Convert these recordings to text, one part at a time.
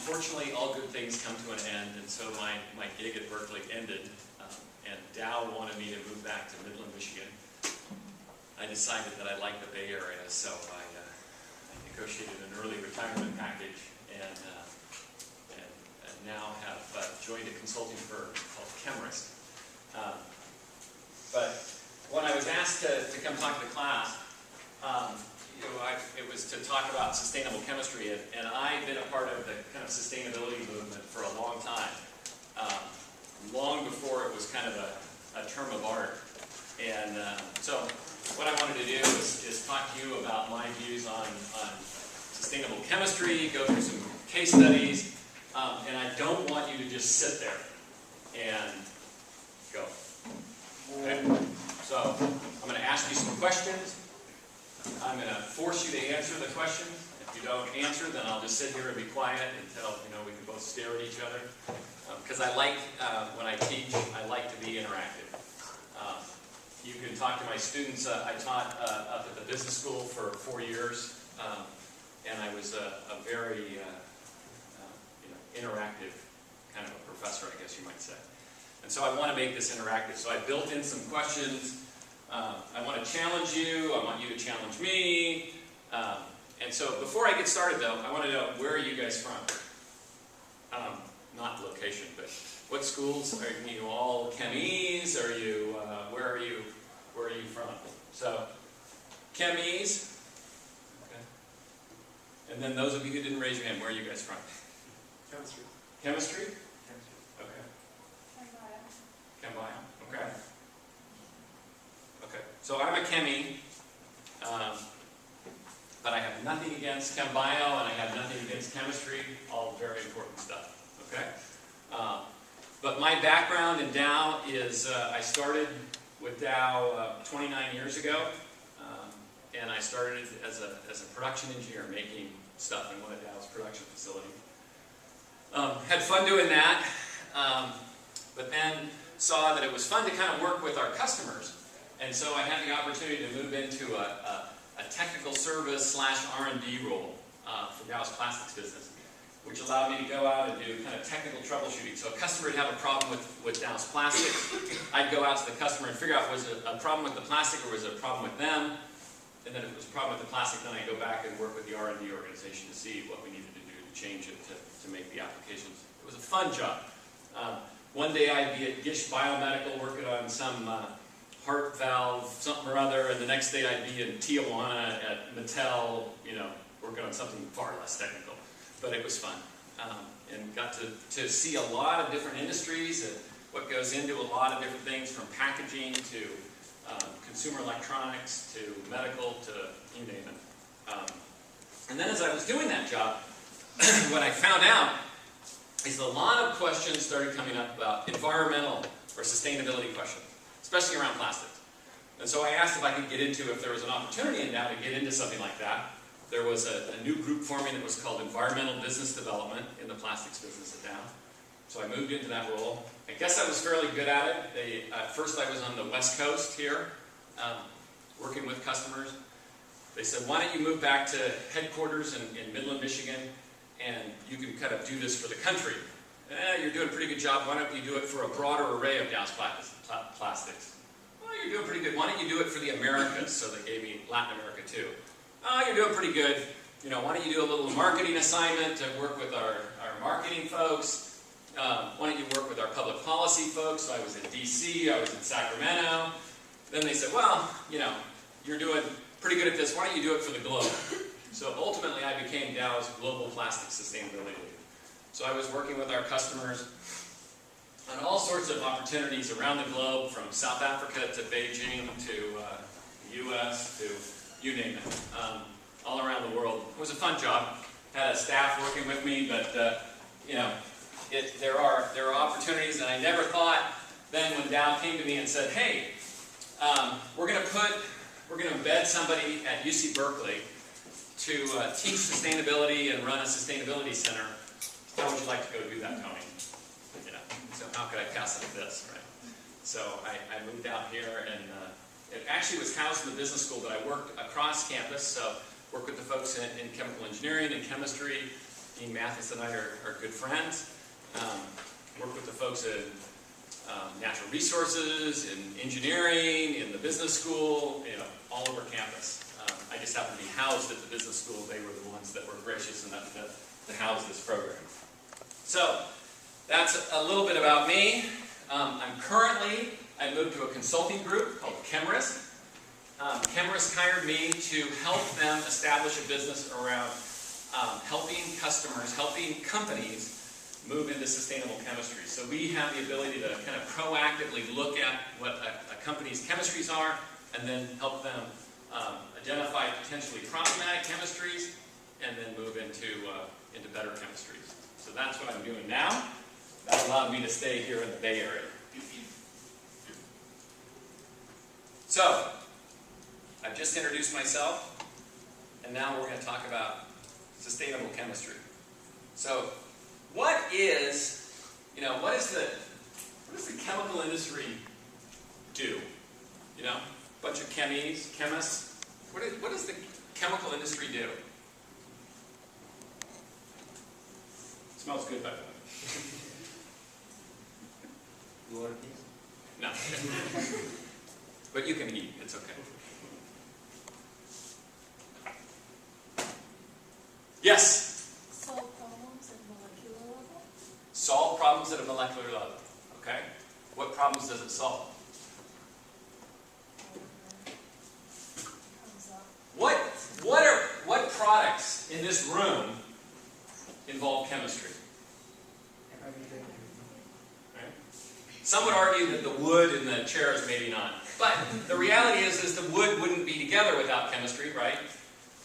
unfortunately, all good things come to an end, and so my gig at Berkeley ended, and Dow wanted me to move back to Midland, Michigan. I decided that I liked the Bay Area, so I negotiated an early retirement package, and now have joined a consulting firm called Chemrist. But when I was asked to come talk to the class, it was to talk about sustainable chemistry, and I've been a part of the kind of sustainability movement for a long time, long before it was kind of a term of art. And so what I wanted to do is talk to you about my views on sustainable chemistry, go through some case studies, and I don't want you to just sit there and go. Okay? So I'm going to ask you some questions. I'm going to force you to answer the questions. If you don't answer, then I'll just sit here and be quiet until we can both stare at each other. Because I like, when I teach, I like to be interactive. You can talk to my students. I taught up at the business school for 4 years, and I was a very interactive kind of a professor, I guess you might say. And so I want to make this interactive. So I built in some questions. I want to challenge you. I want you to challenge me. And so before I get started, though, I want to know, where are you guys from? Not location, but what schools? Are you all chemies? Are you? Where are you? Where are you from? So, chemies. Okay. And then those of you who didn't raise your hand, where are you guys from? Chemistry. Chemistry? Chemistry. Okay. Chem-bio. Okay. Okay. So I'm a chemie, but I have nothing against chem-bio, and I have nothing against chemistry. All very important stuff. Okay. But my background in Dow is I started with Dow 29 years ago, and I started as a production engineer making stuff in one of Dow's production facilities. Had fun doing that, but then saw that it was fun to kind of work with our customers, and so I had the opportunity to move into a technical service / R&D role for Dow's plastics business, which allowed me to go out and do kind of technical troubleshooting. So a customer would have a problem with Dow's plastics. I'd go out to the customer and figure out, was it a problem with the plastic or was it a problem with them? And then if it was a problem with the plastic, then I'd go back and work with the R&D organization to see what we needed to do to change it to make the applications. It was a fun job. One day I'd be at Gish Biomedical working on some heart valve, something or other, and the next day I'd be in Tijuana at Mattel, working on something far less technical. But it was fun, and got to see a lot of different industries and what goes into a lot of different things, from packaging to consumer electronics to medical to you name it. And then as I was doing that job, what I found out is a lot of questions started coming up about environmental or sustainability questions, especially around plastics. And so I asked if I could get into, if there was an opportunity in Dow to get into something like that. There was a new group forming that was called Environmental Business Development in the plastics business at Dow. So I moved into that role. I guess I was fairly good at it. At first I was on the West Coast here, working with customers. They said, why don't you move back to headquarters in Midland, Michigan, and you can kind of do this for the country. You're doing a pretty good job. Why don't you do it for a broader array of Dow's plastics? Well, you're doing pretty good. Why don't you do it for the Americas? So they gave me Latin America too. Oh, you're doing pretty good. Why don't you do a little marketing assignment to work with our marketing folks? Why don't you work with our public policy folks? So I was in DC, I was in Sacramento. Then they said, well, you're doing pretty good at this. Why don't you do it for the globe? So ultimately, I became Dow's Global Plastics Sustainability Lead. So I was working with our customers on all sorts of opportunities around the globe, from South Africa to Beijing to the U.S. to you name it, all around the world. It was a fun job. Had a staff working with me, but there are opportunities, and I never thought then when Dow came to me and said, "Hey, we're going to embed somebody at UC Berkeley to teach sustainability and run a sustainability center. How would you like to go do that, Tony?" So how could I pass up this, right? So I moved out here, and it actually was housed in the business school, but I worked across campus, so worked with the folks in chemical engineering and chemistry, Dean Mathis and I are good friends. Work with the folks in natural resources, in engineering, in the business school, all over campus. I just happened to be housed at the business school. They were the ones that were gracious enough to house this program. So, that's a little bit about me. I moved to a consulting group called Chemrisk. Chemrisk hired me to help them establish a business around helping customers, helping companies move into sustainable chemistry. So we have the ability to kind of proactively look at what a company's chemistries are and then help them identify potentially problematic chemistries and then move into better chemistries. So that's what I'm doing now. That allowed me to stay here in the Bay Area. So, I've just introduced myself, and now we're going to talk about sustainable chemistry. So, what does the chemical industry do? A bunch of chemists. What does the chemical industry do? It smells good, by the way. You want a piece? No. But you can eat, it's okay. Yes? Solve problems at molecular level? Solve problems at a molecular level. Okay? What problems does it solve? Comes up. What products in this room involve chemistry? Right? Some would argue that the wood in the chairs maybe not. But the reality is the wood wouldn't be together without chemistry, right?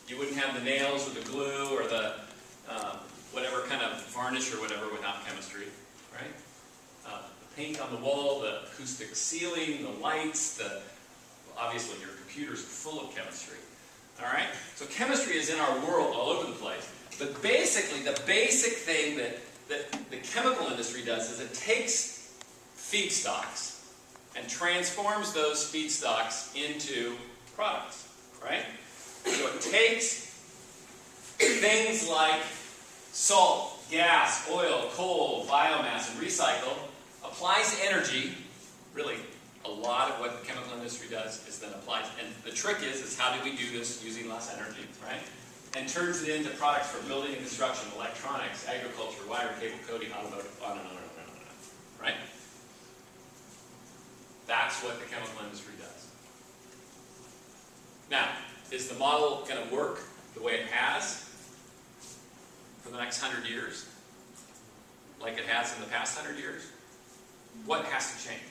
You wouldn't have the nails or the glue or the whatever kind of varnish or whatever without chemistry, right? The paint on the wall, the acoustic ceiling, the lights, obviously your computers are full of chemistry. All right? So chemistry is in our world all over the place. But basically, the basic thing that the chemical industry does is it takes feedstocks and transforms those feedstocks into products, right? So it takes things like salt, gas, oil, coal, biomass, and recycle, applies energy. Really, a lot of what the chemical industry does is then applies. And the trick is how do we do this using less energy, right? And turns it into products for building and construction, electronics, agriculture, wire, cable, coating, automotive, on and on and on and on, right? That's what the chemical industry does. Now, is the model going to work the way it has for the next 100 years? Like it has in the past 100 years? What has to change?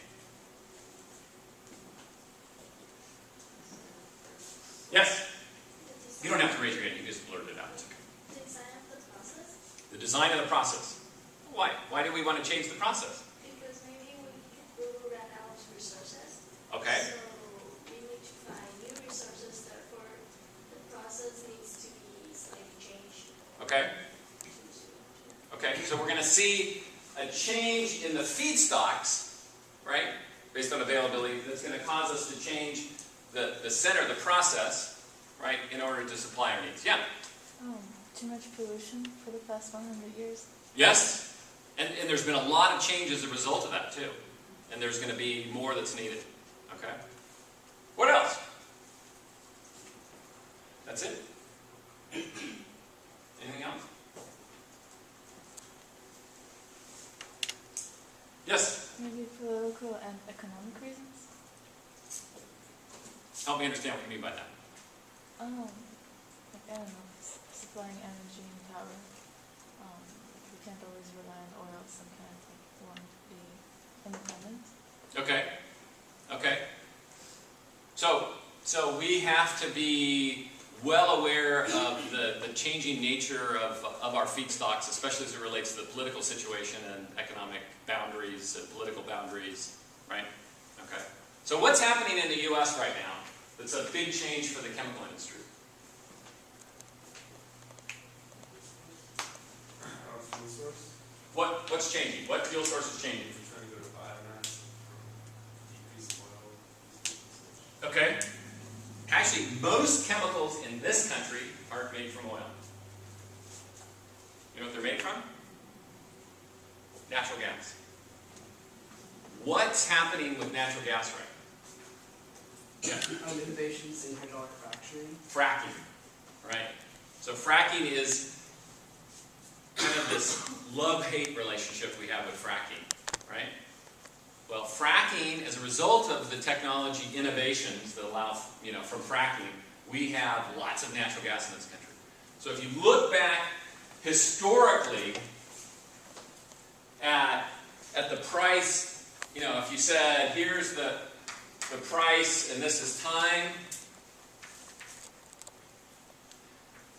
Yes? You don't have to raise your hand, you just blurt it out. It's okay. Design of the process? The design of the process. Why? Why do we want to change the process? Because maybe we will run out of resources. Okay. So we need to find new resources, therefore the process needs to be slightly changed. Okay. Okay, so we're going to see a change in the feedstocks, right, based on availability, that's going to cause us to change the center of the process, right, in order to supply our needs. Yeah? Too much pollution for the past 100 years. Yes? And there's been a lot of change as a result of that, too. And there's going to be more that's needed. Okay? What else? That's it? Anything else? Yes? Maybe political and economic reasons? Help me understand what you mean by that. I don't know, supplying energy and power. We can't always rely on oil, sometimes we want to be independent. Okay. Okay. So we have to be well aware of the changing nature of our feedstocks, especially as it relates to the political situation and economic boundaries, political boundaries, right? Okay. So what's happening in the U.S. right now that's a big change for the chemical industry? Fuel source. What's changing? What fuel source is changing? We're trying to go to biomass, decrease oil. Okay. Actually, most chemicals in this country aren't made from oil. You know what from? Natural gas. What's happening with natural gas right now? Yeah. Innovations in hydraulic fracturing. Fracking, right? So fracking is kind of this love-hate relationship we have with fracking, right? Well, fracking, as a result of the technology innovations that allow, from fracking, we have lots of natural gas in this country. So if you look back historically at the price, if you said, here's the price and this is time,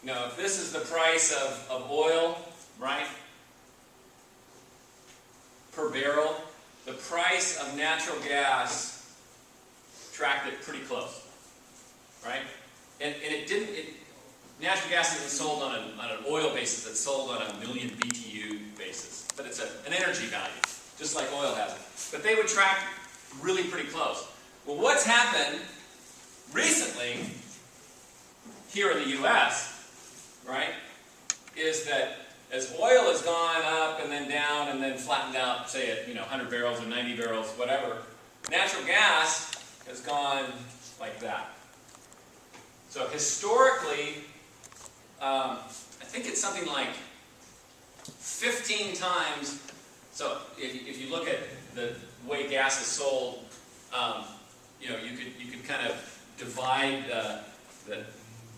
if this is the price of oil, right, per barrel, the price of natural gas tracked it pretty close, right? And natural gas isn't sold on an oil basis, it's sold on a million BTU basis. But it's an energy value, just like oil has it. But they would track really pretty close. Well, what's happened recently here in the US, right, is that as oil has gone up and then down and then flattened out, say at 100 barrels or 90 barrels, whatever, natural gas has gone like that. So historically, I think it's something like 15 times. So if you look at the way gas is sold, you could kind of divide the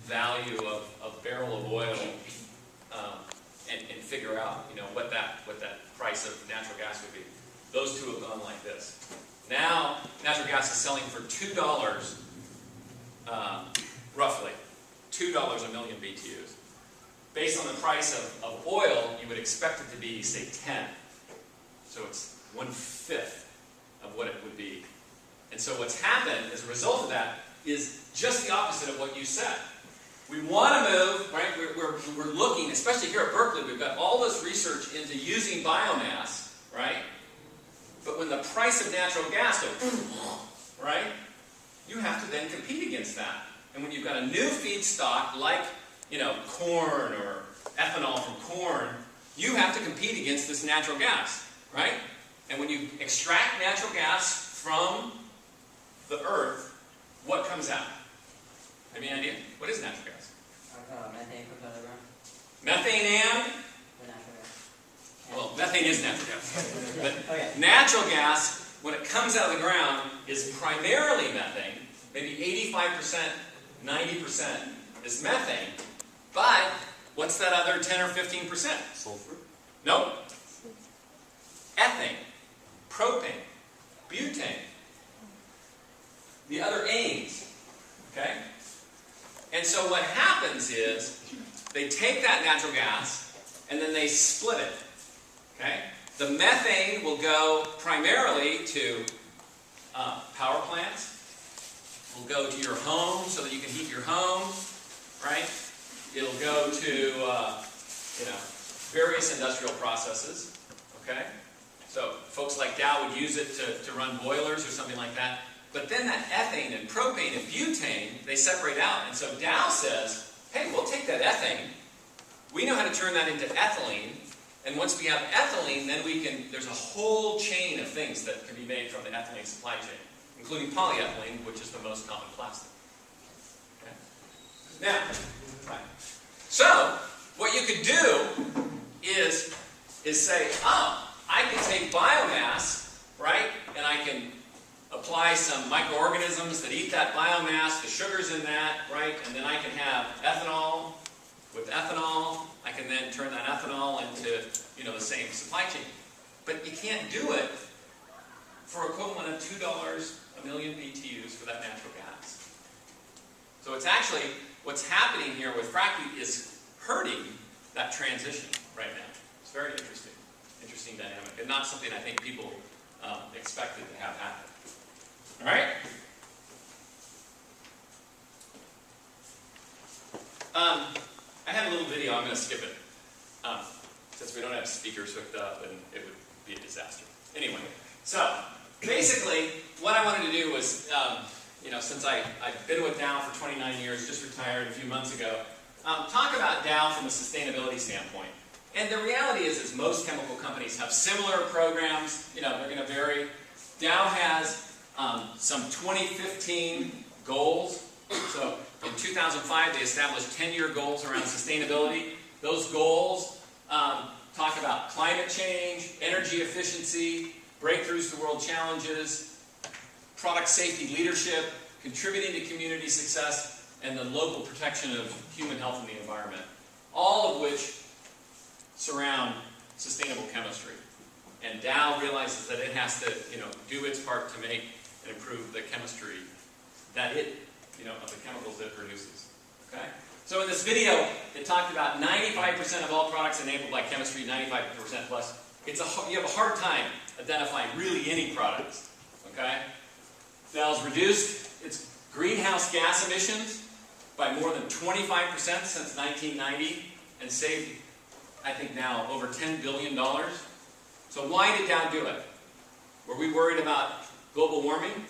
value of a barrel of oil and figure out what that price of natural gas would be. Those two have gone like this. Now natural gas is selling for $2, roughly $2 a million BTUs. Based on the price of oil, you would expect it to be, say, 10. So it's 1/5 of what it would be. And so what's happened as a result of that is just the opposite of what you said. We want to move, right? We're looking, especially here at Berkeley, we've got all this research into using biomass, right? But when the price of natural gas goes, right, you have to then compete against that. And when you've got a new feedstock like, corn or ethanol from corn, you have to compete against this natural gas, right? And when you extract natural gas from the earth, what comes out? Have you any idea? What is natural gas? Methane from the ground. Methane and? The natural gas. Well, methane is natural gas. But Okay. natural gas, when it comes out of the ground, is primarily methane. Maybe 85%, 90% is methane. But what's that other 10 or 15%? Sulfur. Nope. Ethane, propane, butane. The other anes. Okay? And so what happens is they take that natural gas and then they split it. Okay? The methane will go primarily to power plants. Will go to your home so that you can heat your home, right? It'll go to various industrial processes. Okay? So folks like Dow would use it to run boilers or something like that. But then that ethane and propane and butane, they separate out. And so Dow says, hey, we'll take that ethane. We know how to turn that into ethylene. And once we have ethylene, then there's a whole chain of things that can be made from the ethylene supply chain, including polyethylene, which is the most common plastic. Okay? Now, so what you could do is say, I can take biomass, right, and I can apply some microorganisms that eat that biomass, the sugars in that, right, and then I can have ethanol. With ethanol, I can then turn that ethanol into, the same supply chain. But you can't do it for equivalent of $2 a million BTUs for that natural gas. So it's actually, what's happening here with fracking is hurting that transition right now. It's very interesting dynamic, and not something I think people expected to have happen. All right? I had a little video, I'm going to skip it. Since we don't have speakers hooked up, and it would be a disaster. Anyway, so basically, what I wanted to do was, since I've been with Dow for 29 years, just retired a few months ago, talk about Dow from a sustainability standpoint. And the reality is most chemical companies have similar programs. You know, they're going to vary. Dow has some 2015 goals. So in 2005, they established 10-year goals around sustainability. Those goals talk about climate change, energy efficiency, breakthroughs to world challenges, product safety leadership, contributing to community success, and the local protection of human health and the environment. All of which surround sustainable chemistry. And Dow realizes that it has to, do its part to make and improve the chemistry that of the chemicals it produces. Okay? So in this video, it talked about 95% of all products enabled by chemistry, 95% plus. You have a hard time identifying really any products. Okay? Dow's reduced its greenhouse gas emissions by more than 25% since 1990 and saved, I think now, over $10 billion. So why did Dow do it? Were we worried about global warming?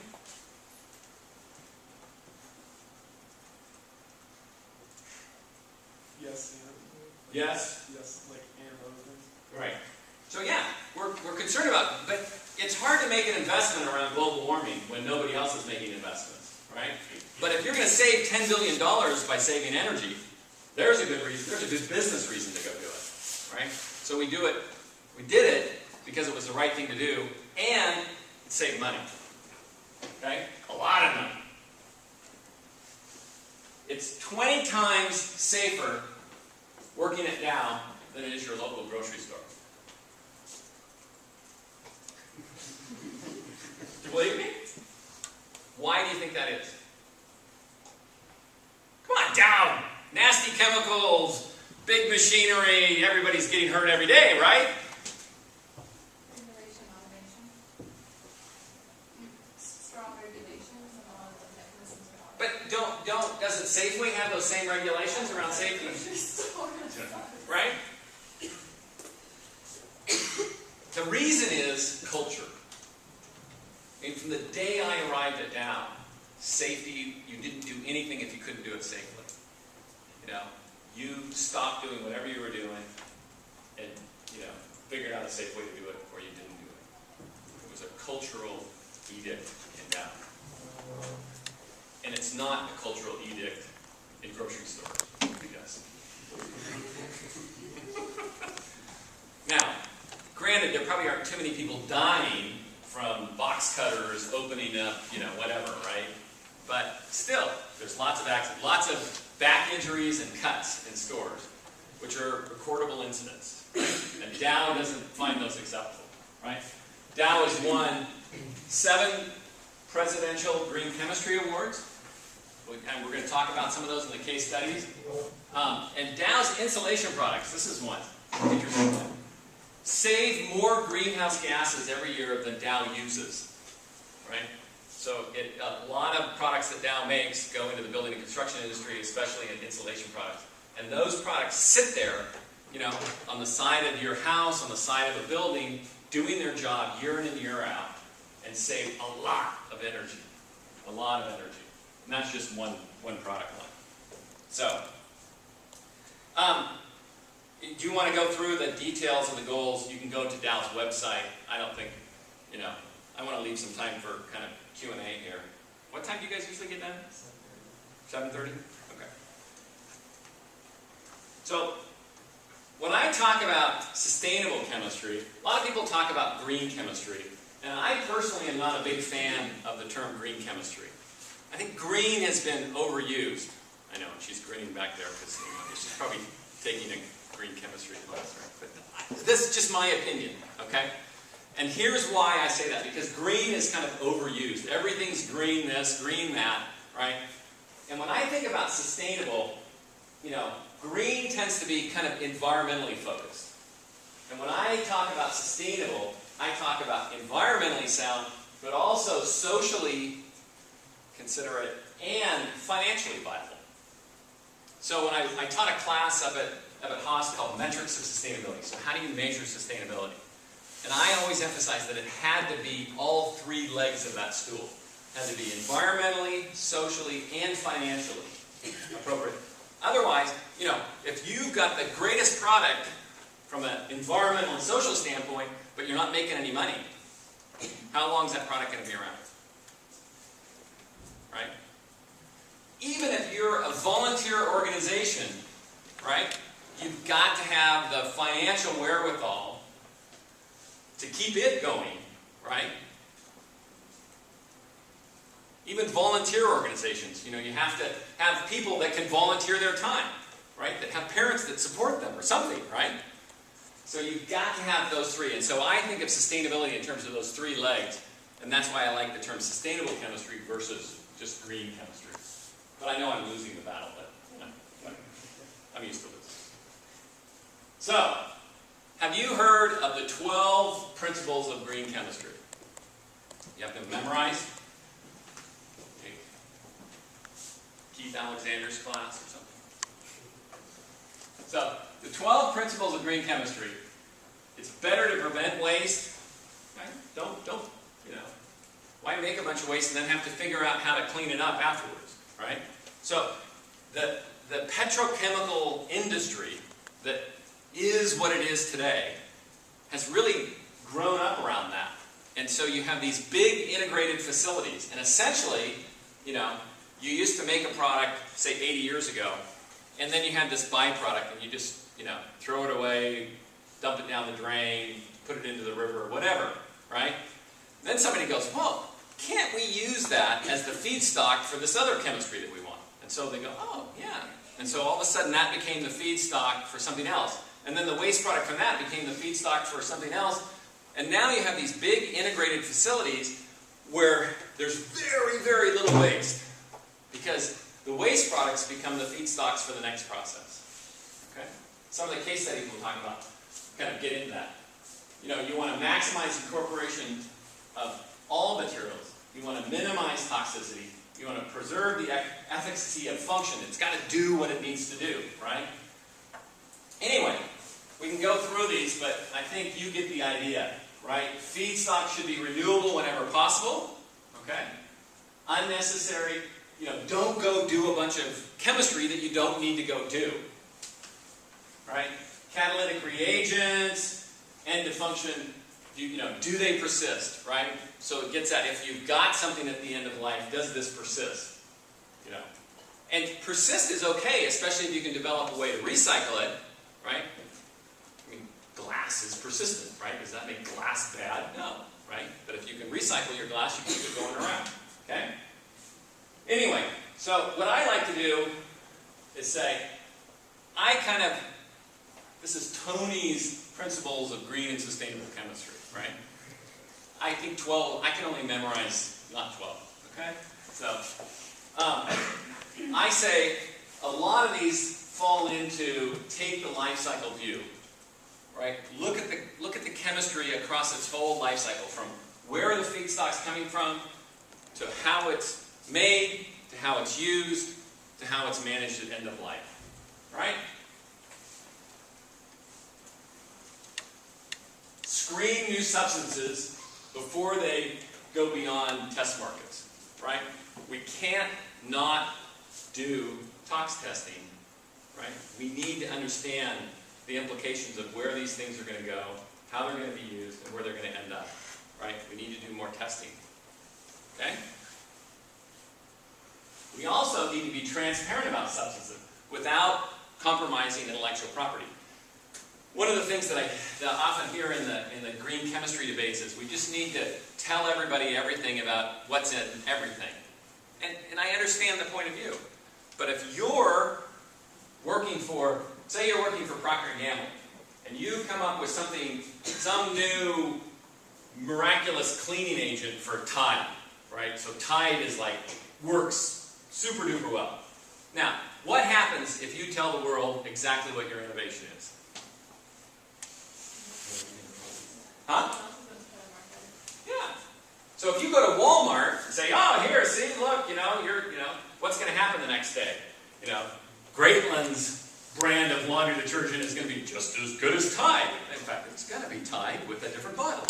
Yes, and. Yes. Yes, like and other things. Right. So yeah, we're concerned about it, but it's hard to make an investment around global warming when nobody else is making investments, right? But if you're going to save $10 billion by saving energy, there's a good reason, there's a good business reason to go do it, right? So we did it because it was the right thing to do, and it saved money, okay? A lot of money. It's 20 times safer working at Dow than it is your local grocery store. Do you believe me? Why do you think that is? Come on, Dow! Nasty chemicals, big machinery, everybody's getting hurt every day, right? Regulation, automation. Strong regulations and all of the mechanisms for automation. But doesn't Safeway have those same regulations around safety? Right? The reason is culture. I mean, from the day I arrived at Dow, safety, you didn't do anything if you couldn't do it safely. You stopped doing whatever you were doing and, figured out a safe way to do it, or you didn't do it. It was a cultural edict in Dow. And it's not a cultural edict in grocery stores, I guess. Now, granted, there probably aren't too many people dying from box cutters opening up, whatever, right? But still, there's lots of accidents, lots of back injuries and cuts in stores, which are recordable incidents. Right? And Dow doesn't find those acceptable, right? Dow has won 7 presidential green chemistry awards, and we're going to talk about some of those in the case studies. And Dow's insulation products, this is one interesting one, save more greenhouse gases every year than Dow uses, right? So a lot of products that Dow makes go into the building and construction industry, especially in insulation products. And those products sit there, on the side of your house, on the side of a building, doing their job year in and year out, and save a lot of energy. A lot of energy. And that's just one product line. So, do you want to go through the details of the goals? You can go to Dow's website. I don't think, I want to leave some time for kind of Q&A here. What time do you guys usually get done? 7:30? Okay. So, when I talk about sustainable chemistry, a lot of people talk about green chemistry. And I personally am not a big fan of the term green chemistry. I think green has been overused. I know, she's grinning back there because she's probably taking a green chemistry class, right? But this is just my opinion, okay? And here's why I say that, because green is kind of overused. Everything's green this, green that, right? And when I think about sustainable, green tends to be kind of environmentally focused. And when I talk about sustainable, I talk about environmentally sound, but also socially considerate and financially viable. So when I taught a class up at Haas called Metrics of Sustainability. So how do you measure sustainability? And I always emphasize that it had to be all 3 legs of that stool. It had to be environmentally, socially, and financially appropriate. Otherwise, if you've got the greatest product from an environmental and social standpoint, but you're not making any money, how long is that product going to be around? Right? Even if you're a volunteer organization, right, you've got to have the financial wherewithal to keep it going, right? Even volunteer organizations, you have to have people that can volunteer their time, right? That have parents that support them or something, right? So you've got to have those three. And so I think of sustainability in terms of those three legs, and that's why I like the term sustainable chemistry versus just green chemistry. But I know I'm losing the battle, but I'm used to this. So, have you heard of the 12 principles of green chemistry? You have them memorized? Okay. Keith Alexander's class or something. So, the 12 principles of green chemistry. It's better to prevent waste. Right? Don't, why make a bunch of waste and then have to figure out how to clean it up afterwards, right? So, the petrochemical industry that is what it is today has really grown up around that. And so you have these big integrated facilities, and essentially, you used to make a product, say 80 years ago, and then you had this byproduct, and you just, throw it away, dump it down the drain, put it into the river, whatever, right? Then somebody goes, well, can't we use that as the feedstock for this other chemistry that we want? And so they go, oh, yeah. And so all of a sudden that became the feedstock for something else. And then the waste product from that became the feedstock for something else. And now you have these big integrated facilities where there's very, very little waste. Because the waste products become the feedstocks for the next process. Okay? Some of the case studies we'll talk about kind of get into that. You want to maximize incorporation of all materials. You want to minimize toxicity. You want to preserve the efficacy of function. It's got to do what it needs to do, right? Anyway, we can go through these, but I think you get the idea, right? Feedstock should be renewable whenever possible, okay? Unnecessary, don't go do a bunch of chemistry that you don't need to go do, right? Catalytic reagents, end of function, do they persist, right? So it gets at if you've got something at the end of life, does this persist? And persist is okay, especially if you can develop a way to recycle it, right? I mean, glass is persistent, right? Does that make glass bad? No, right? But if you can recycle your glass, you keep it going around, okay? Anyway, so what I like to do is say, this is Tony's principles of green and sustainable chemistry, right? I think 12, I can only memorize, not 12, okay? So, I say a lot of these fall into take the life cycle view, right? Look at the chemistry across its whole life cycle, from where are the feedstocks coming from, to how it's made, to how it's used, to how it's managed at end of life, right? Screen new substances before they go beyond test markets, right? We can't not do tox testing, right? We need to understand the implications of where these things are going to go, how they're going to be used, and where they're going to end up, right? We need to do more testing, okay? We also need to be transparent about substances without compromising intellectual property. One of the things that I often hear in the green chemistry debates is we just need to tell everybody everything about what's in everything. And I understand the point of view. But if you're working for, say you're working for Procter & Gamble, and you come up with something, some new miraculous cleaning agent for Tide, right? So Tide is works super duper well. Now, what happens if you tell the world exactly what your innovation is? Huh? Yeah. So if you go to Walmart and say, oh, here, see, look, what's going to happen the next day? Greatland's brand of laundry detergent is going to be just as good as Tide. In fact, it's going to be Tide with a different bottle.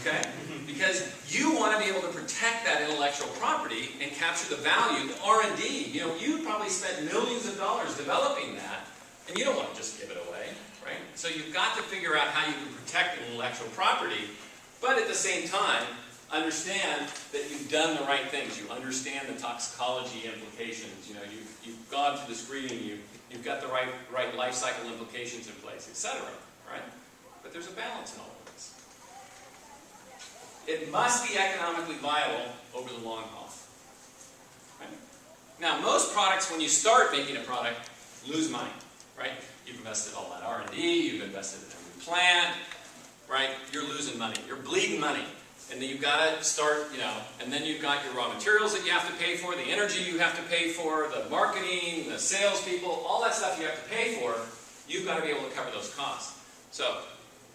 Okay? Because you want to be able to protect that intellectual property and capture the value, the R&D. You probably spent millions of dollars developing that, and you don't want to just give it away, right? right? So you've got to figure out how you can protect intellectual property, but at the same time, understand that you've done the right things. You understand the toxicology implications. You know, you've gone through the screening. You've got the right life cycle implications in place, etc. Right? But there's a balance in all of this. It must be economically viable over the long haul. Right? Now, most products, when you start making a product, lose money. Right? You've invested all that R&D. You've invested in a new plant. Right? You're losing money. You're bleeding money. And then you've got to start, you know, and then you've got your raw materials that you have to pay for, the energy you have to pay for, the marketing, the salespeople, all that stuff you have to pay for. You've got to be able to cover those costs. So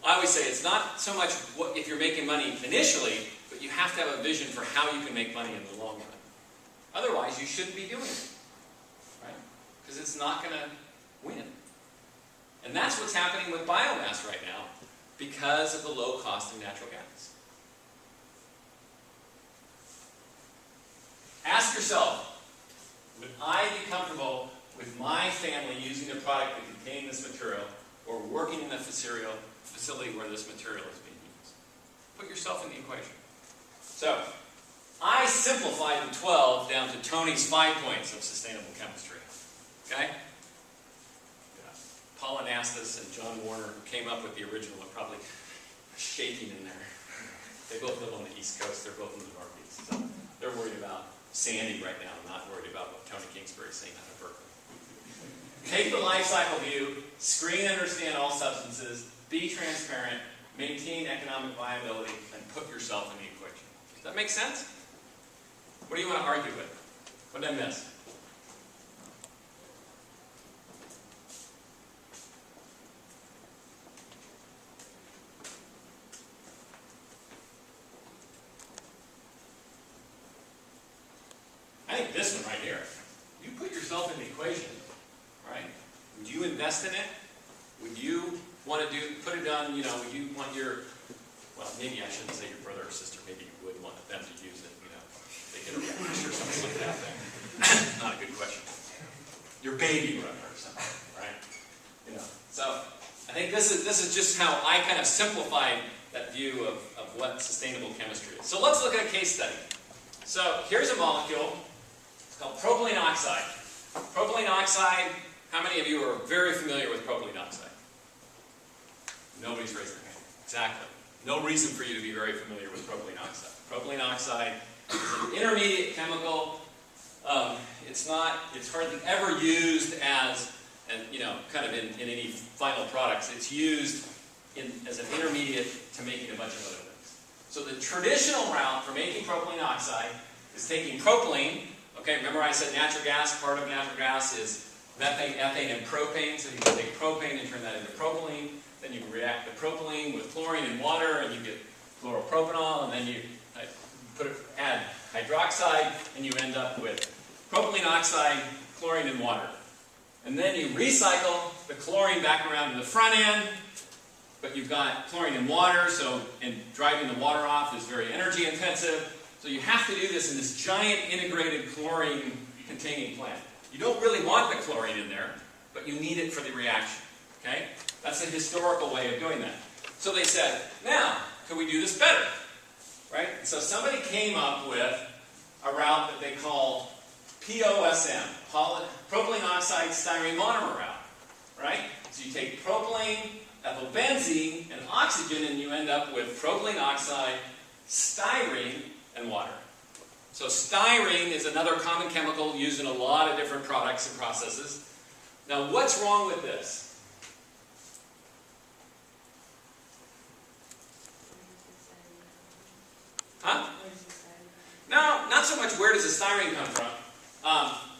I always say it's not so much what, if you're making money initially, but you have to have a vision for how you can make money in the long run. Otherwise, you shouldn't be doing it, right? Because it's not going to win. And that's what's happening with biomass right now because of the low cost of natural gas. Ask yourself, would I be comfortable with my family using a product that contained this material or working in a facility where this material is being used? Put yourself in the equation. So, I simplified the 12 down to Tony's 5 points of sustainable chemistry. Okay? Yeah. Paul Anastas and John Warner, who came up with the original, are probably shaking in there. They both live on the East Coast. They're both in the Northeast. So they're worried about Sandy right now, not worried about what Tony Kinsbury is saying out of Berkeley. Take the life cycle view, screen and understand all substances, be transparent, maintain economic viability, and put yourself in the equation. Does that make sense? What do you want to argue with? What did I miss? I think this one right here. You put yourself in the equation, right? Would you invest in it? Would you want to put it on, you know, would you want your, well, maybe I shouldn't say your brother or sister, maybe you would want them to use it, you know, they get a rash or something like that. Not a good question. Your baby brother or something, right? You know, so I think this is just how I kind of simplified that view of what sustainable chemistry is. So let's look at a case study. So here's a molecule. It's called propylene oxide. Propylene oxide, how many of you are very familiar with propylene oxide? Nobody's raised their hand. Exactly. No reason for you to be very familiar with propylene oxide. Propylene oxide is an intermediate chemical. It's hardly ever used as, you know, kind of in any final products. It's used as an intermediate to making a bunch of other things. So the traditional route for making propylene oxide is taking propylene. Okay, remember I said natural gas, part of natural gas is methane, ethane, and propane. So you can take propane and turn that into propylene. Then you react the propylene with chlorine and water, and you get chloropropanol, and then you add hydroxide, and you end up with propylene oxide, chlorine, and water. And then you recycle the chlorine back around to the front end, but you've got chlorine and water, and driving the water off is very energy intensive. So you have to do this in this giant integrated chlorine-containing plant. You don't really want the chlorine in there, but you need it for the reaction. Okay? That's the historical way of doing that. So they said, now, could we do this better? Right? So somebody came up with a route that they call POSM, propylene oxide styrene monomer route. Right? So you take propylene, ethylbenzene, and oxygen, and you end up with propylene oxide, styrene, and water. So styrene is another common chemical used in a lot of different products and processes. Now, what's wrong with this? Huh? No, not so much where does the styrene come from.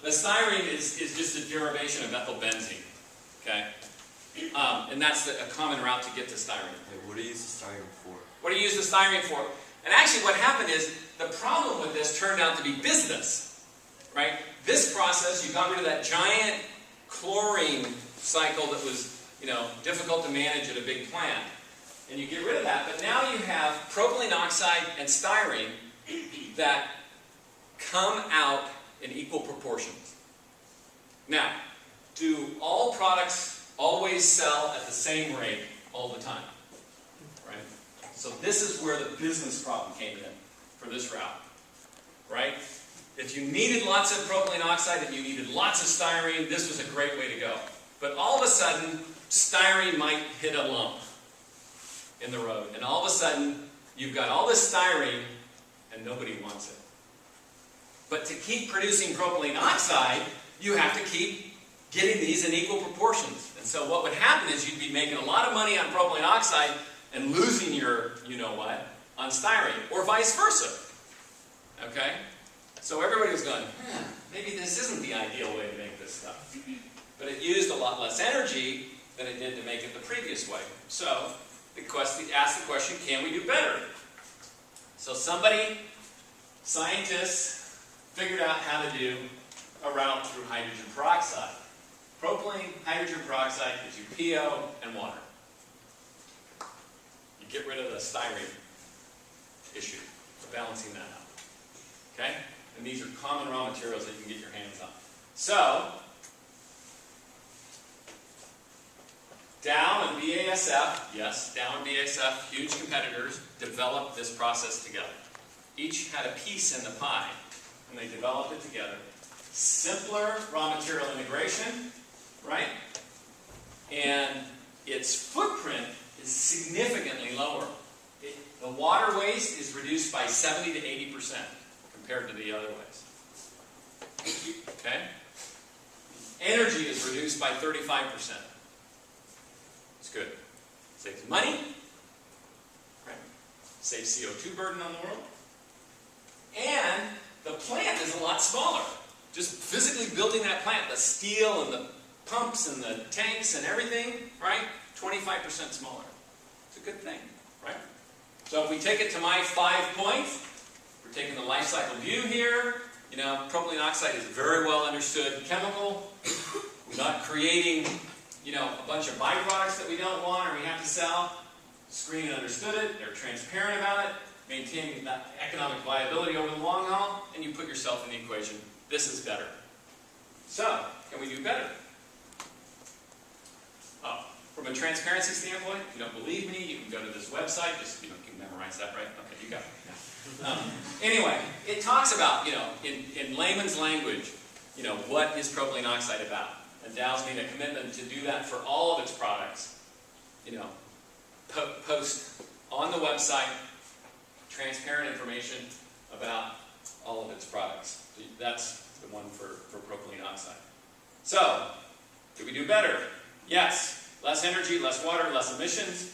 The styrene is just a derivation of ethylbenzene. Okay? And that's a common route to get to styrene. Hey, what do you use the styrene for? What do you use the styrene for? And actually what happened is, the problem with this turned out to be business. Right? This process, you got rid of that giant chlorine cycle that was, you know, difficult to manage at a big plant. And you get rid of that, but now you have propylene oxide and styrene that come out in equal proportions. Now, do all products always sell at the same rate all the time. Right? So this is where the business problem came in for this route. Right? If you needed lots of propylene oxide and you needed lots of styrene, this was a great way to go. But all of a sudden, styrene might hit a lump in the road. And all of a sudden, you've got all this styrene and nobody wants it. But to keep producing propylene oxide, you have to keep getting these in equal proportions. And so what would happen is you'd be making a lot of money on propylene oxide and losing your you-know-what on styrene, or vice versa. Okay? So everybody was going, maybe this isn't the ideal way to make this stuff. But it used a lot less energy than it did to make it the previous way. So ask the question, can we do better? So scientists figured out how to do a route through hydrogen peroxide. Propylene, hydrogen peroxide gives you PO and water. You get rid of the styrene issue, balancing that out. Okay? And these are common raw materials that you can get your hands on. So, Dow and BASF, yes, Dow and BASF, huge competitors, developed this process together. Each had a piece in the pie, and they developed it together. Simpler raw material integration, right? And its footprint is significantly lower. The water waste is reduced by 70 to 80% compared to the other ways. Okay? Energy is reduced by 35%. It's good. Saves money. Right? Saves CO2 burden on the world. And the plant is a lot smaller. Just physically building that plant, the steel and the pumps and the tanks and everything, right? 25% smaller. It's a good thing, right? So if we take it to my 5 points, we're taking the life cycle view here. You know, propylene oxide is a very well understood chemical. We're not creating, you know, a bunch of byproducts that we don't want or we have to sell. Screen understood it. They're transparent about it. Maintaining that economic viability over the long haul. And you put yourself in the equation. This is better. So, can we do better? From a transparency standpoint, if you don't believe me, you can go to this website. Just, you know, you can memorize that, right? Okay, you got it. Yeah. Anyway, it talks about, you know, in layman's language, you know, what is propylene oxide about? And Dow's made a commitment to do that for all of its products. You know, post on the website transparent information about all of its products. That's the one for propylene oxide. So, do we do better? Yes. Less energy, less water, less emissions.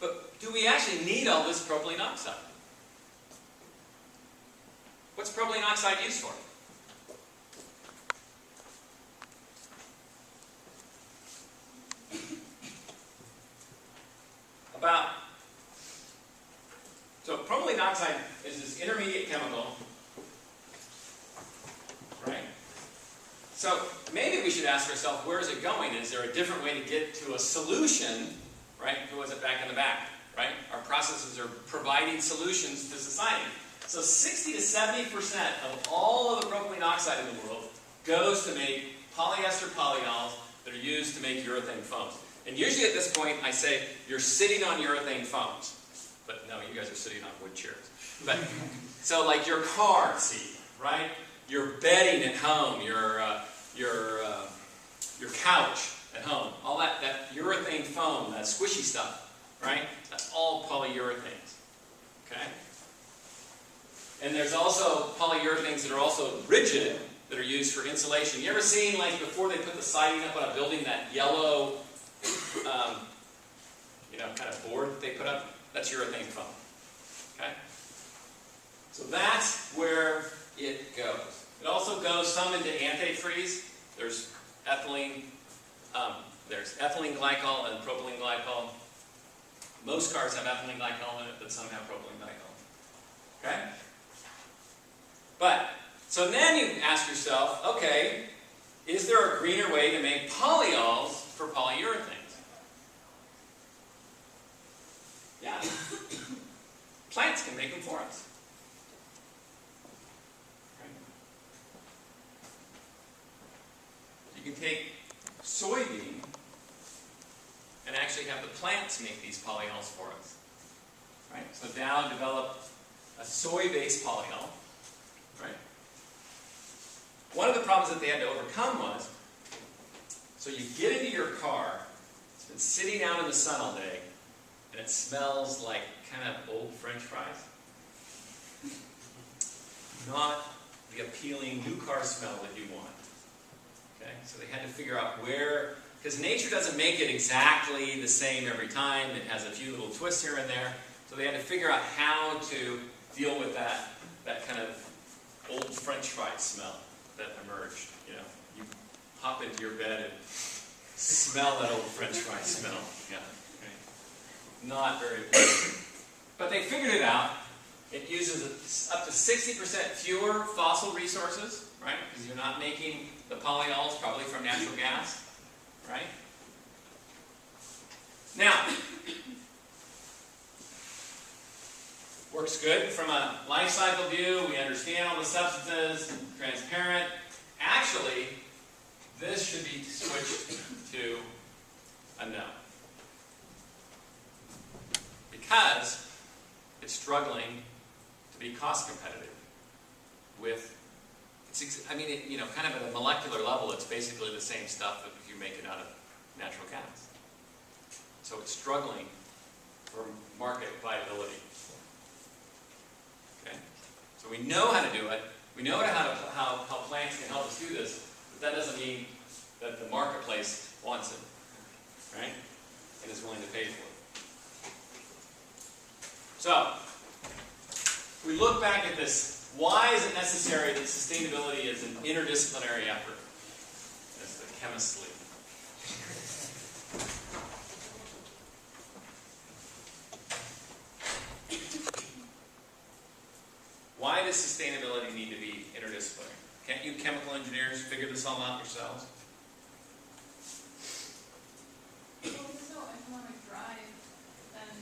But do we actually need all this propylene oxide? What's propylene oxide used for? So propylene oxide is this intermediate chemical, right? So maybe we should ask ourselves, where is it going? Is there a different way to get to a solution, right? Who was it back in the back, right? Our processes are providing solutions to society. So 60 to 70% of all of the propylene oxide in the world goes to make polyester polyols that are used to make urethane foams. And usually at this point I say, you're sitting on urethane foams. But no, you guys are sitting on wood chairs. But, so like your car seat, right? Your bedding at home, your couch at home, all that urethane foam, that squishy stuff, right? That's all polyurethanes, okay? And there's also polyurethanes that are also rigid, that are used for insulation. You ever seen, like, before they put the siding up on a building, that yellow, you know, kind of board that they put up? That's urethane foam, okay? So that's where it goes. It also goes some into antifreeze. There's ethylene glycol and propylene glycol. Most cars have ethylene glycol in it, but some have propylene glycol. Okay? But, so then you ask yourself, okay, is there a greener way to make polyols for polyurethanes? Yeah. Plants can make them for us. You can take soybean and actually have the plants make these polyols for us. Right? So Dow developed a soy-based polyol. Right? One of the problems that they had to overcome was, so you get into your car, it's been sitting out in the sun all day, and it smells like kind of old French fries. Not the appealing new car smell that you want. Okay? So they had to figure out where, because nature doesn't make it exactly the same every time. It has a few little twists here and there. So they had to figure out how to deal with that kind of old French fry smell that emerged. You know, you hop into your bed and smell that old French fry smell. Yeah. Okay. Not very pleasant. But they figured it out. It uses up to 60% fewer fossil resources, right? Because you're not making the polyols probably from natural gas, right? Now, works good from a life cycle view. We understand all the substances, transparent. Actually, this should be switched to a no. Because it's struggling to be cost competitive with, kind of at a molecular level, it's basically the same stuff that if you make it out of natural gas. So it's struggling for market viability. Okay? So we know how to do it. We know how plants can help us do this, but that doesn't mean that the marketplace wants it, right? And is willing to pay for it. So, if we look back at this, why is it necessary that sustainability is an interdisciplinary effort? As the chemists lead. Why does sustainability need to be interdisciplinary? Can't you chemical engineers figure this all out yourselves? Well, if there's no economic drive, then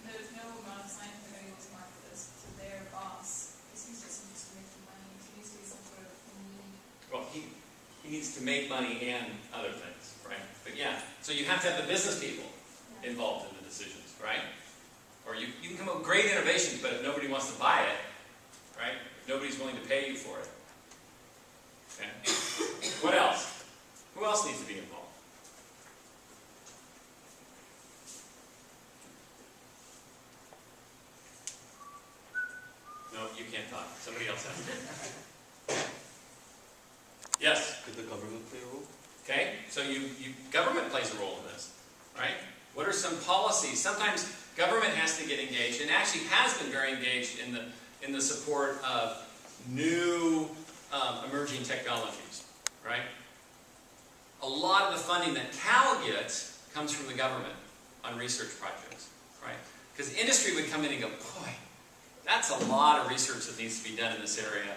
there's no amount of science they're going to be able to market this to their boss. This needs just needs to make the money. There needs to be some sort of need. Well, he needs to make money and other things, right? But yeah, so you have to have the business people involved in the decisions, right? Or you can come up with great innovations, but if nobody wants to buy it, right? If nobody's willing to pay you for it. Okay? What else? Who else needs to be involved? No, you can't talk. Somebody else has to. Yes? Could the government play a role? Okay, so government plays a role in this, right? What are some policies? Sometimes government has to get engaged, and actually has been very engaged in the support of new emerging technologies, right? A lot of the funding that Cal gets comes from the government on research projects, right? Because industry would come in and go, boy, that's a lot of research that needs to be done in this area.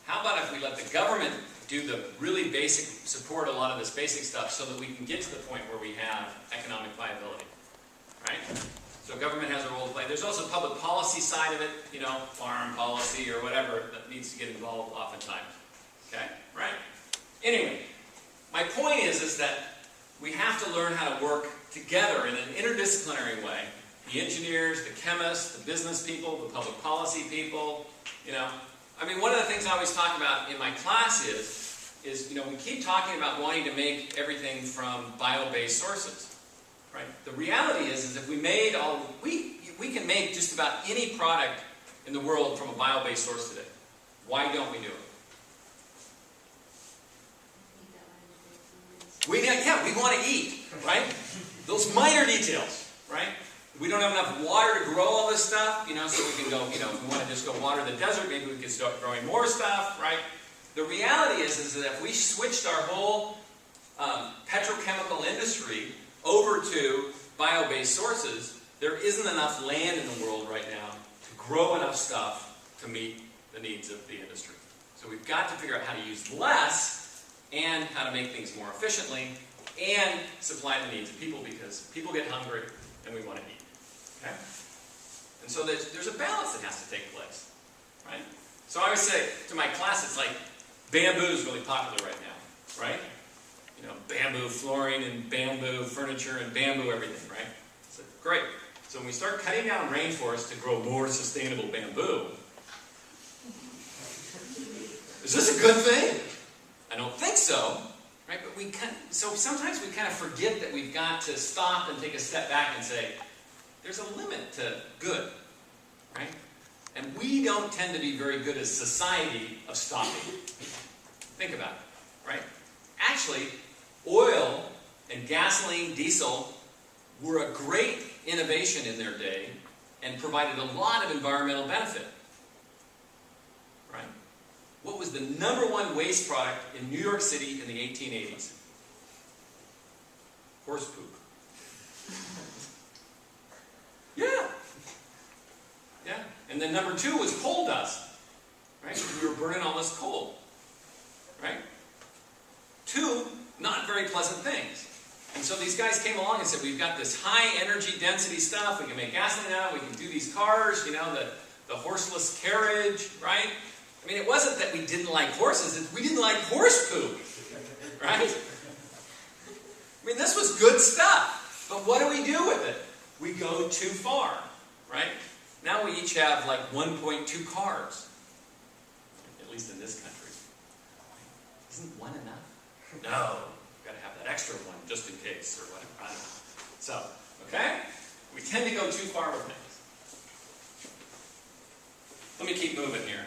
How about if we let the government do the really basic, support a lot of this basic stuff so that we can get to the point where we have economic viability, right? So government has a role to play. There's also public policy side of it, farm policy or whatever that needs to get involved oftentimes, okay, right? Anyway, my point is that we have to learn how to work together in an interdisciplinary way. The engineers, the chemists, the business people, the public policy people, one of the things I always talk about in my class is we keep talking about wanting to make everything from bio-based sources, right? The reality is if we made we can make just about any product in the world from a bio-based source today. Why don't we do it? We want to eat, right? Those minor details, right? We don't have enough water to grow all this stuff, so we can go, if we want to just go water the desert, maybe we can start growing more stuff, right? The reality is that if we switched our whole petrochemical industry over to bio-based sources, there isn't enough land in the world right now to grow enough stuff to meet the needs of the industry. So we've got to figure out how to use less and how to make things more efficiently and supply the needs of people, because people get hungry and we want to eat. Okay? And so there's a balance that has to take place. Right? So I always say to my class, it's like bamboo is really popular right now. Right? you know, bamboo flooring and bamboo furniture and bamboo everything, right? So, great. So when we start cutting down rainforests to grow more sustainable bamboo, is this a good thing? I don't think so, right? But so sometimes we kind of forget that we've got to stop and take a step back and say, there's a limit to good, right? And we don't tend to be very good as society of stopping. Think about it, right? Actually, oil and gasoline, diesel were a great innovation in their day and provided a lot of environmental benefit, right? What was the #1 waste product in New York City in the 1880s? Horse poop. Yeah. Yeah. And then #2 was coal dust, right? We were burning all this coal, right? 2 not very pleasant things. And so these guys came along and said, we've got this high energy density stuff, we can make gasoline out, we can do these cars, you know, the horseless carriage, right? I mean, it wasn't that we didn't like horses, we didn't like horse poop, right? I mean, this was good stuff, but what do we do with it? We go too far, right? Now we each have like 1.2 cars, at least in this country. Isn't one enough? No, we've got to have that extra one just in case, or whatever. I don't know. So, okay? We tend to go too far with things. Let me keep moving here.